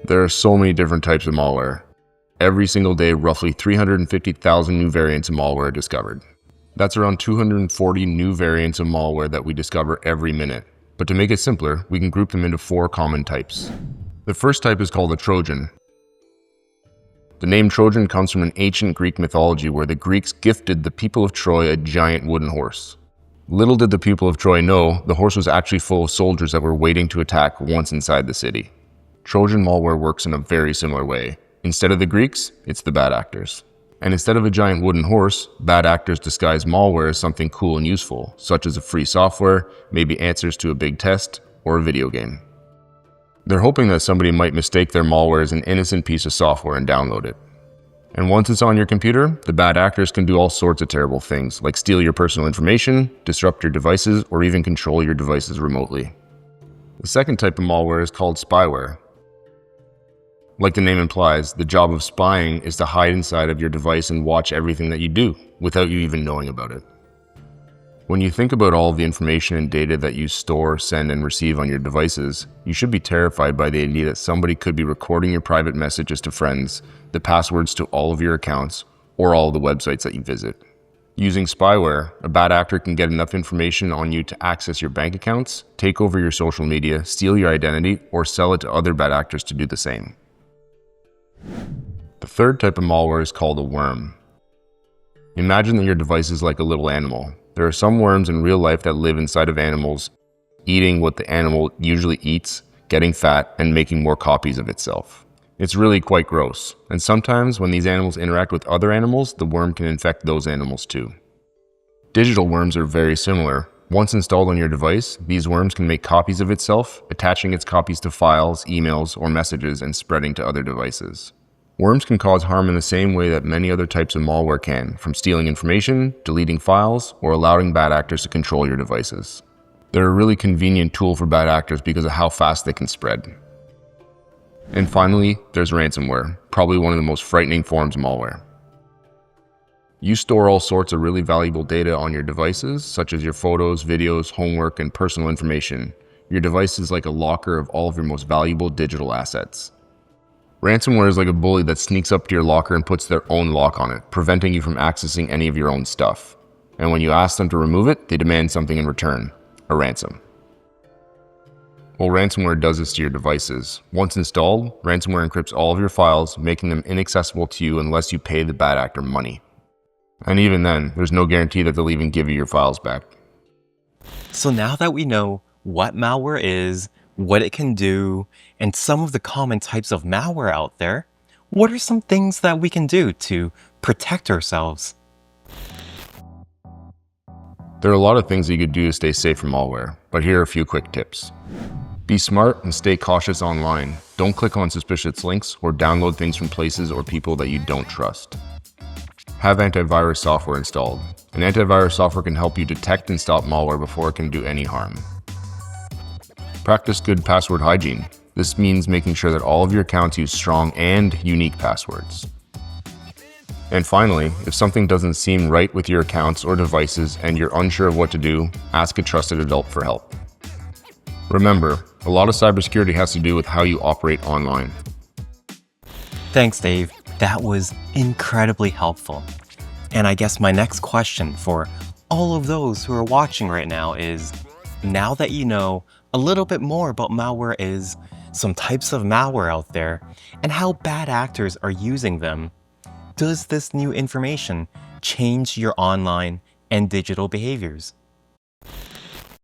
There are so many different types of malware. Every single day, roughly 350,000 new variants of malware are discovered. That's around 240 new variants of malware that we discover every minute. But to make it simpler, we can group them into 4 common types. The first type is called a Trojan. The name Trojan comes from an ancient Greek mythology where the Greeks gifted the people of Troy a giant wooden horse. Little did the people of Troy know, the horse was actually full of soldiers that were waiting to attack once inside the city. Trojan malware works in a very similar way. Instead of the Greeks, it's the bad actors. And instead of a giant wooden horse, bad actors disguise malware as something cool and useful, such as a free software, maybe answers to a big test, or a video game. They're hoping that somebody might mistake their malware as an innocent piece of software and download it. And once it's on your computer, the bad actors can do all sorts of terrible things, like steal your personal information, disrupt your devices, or even control your devices remotely. The second type of malware is called spyware. Like the name implies, the job of spying is to hide inside of your device and watch everything that you do, without you even knowing about it. When you think about all of the information and data that you store, send, and receive on your devices, you should be terrified by the idea that somebody could be recording your private messages to friends, the passwords to all of your accounts, or all of the websites that you visit. Using spyware, a bad actor can get enough information on you to access your bank accounts, take over your social media, steal your identity, or sell it to other bad actors to do the same. The third type of malware is called a worm. Imagine that your device is like a little animal. There are some worms in real life that live inside of animals, eating what the animal usually eats, getting fat, and making more copies of itself. It's really quite gross, and sometimes when these animals interact with other animals, the worm can infect those animals too. Digital worms are very similar. Once installed on your device, these worms can make copies of itself, attaching its copies to files, emails, or messages and spreading to other devices. Worms can cause harm in the same way that many other types of malware can, from stealing information, deleting files, or allowing bad actors to control your devices. They're a really convenient tool for bad actors because of how fast they can spread. And finally, there's ransomware, probably one of the most frightening forms of malware. You store all sorts of really valuable data on your devices, such as your photos, videos, homework, and personal information. Your device is like a locker of all of your most valuable digital assets. Ransomware is like a bully that sneaks up to your locker and puts their own lock on it, preventing you from accessing any of your own stuff. And when you ask them to remove it, they demand something in return, a ransom. Well, ransomware does this to your devices. Once installed, ransomware encrypts all of your files, making them inaccessible to you unless you pay the bad actor money. And even then, there's no guarantee that they'll even give you your files back. So now that we know what malware is, what it can do, and some of the common types of malware out there, what are some things that we can do to protect ourselves? There are a lot of things that you could do to stay safe from malware, but here are a few quick tips. Be smart and stay cautious online. Don't click on suspicious links or download things from places or people that you don't trust. Have antivirus software installed. An antivirus software can help you detect and stop malware before it can do any harm. Practice good password hygiene. This means making sure that all of your accounts use strong and unique passwords. And finally, if something doesn't seem right with your accounts or devices and you're unsure of what to do, ask a trusted adult for help. Remember, a lot of cybersecurity has to do with how you operate online. Thanks, Dave. That was incredibly helpful. And I guess my next question for all of those who are watching right now is, now that you know a little bit more about malware is, some types of malware out there, and how bad actors are using them, does this new information change your online and digital behaviors?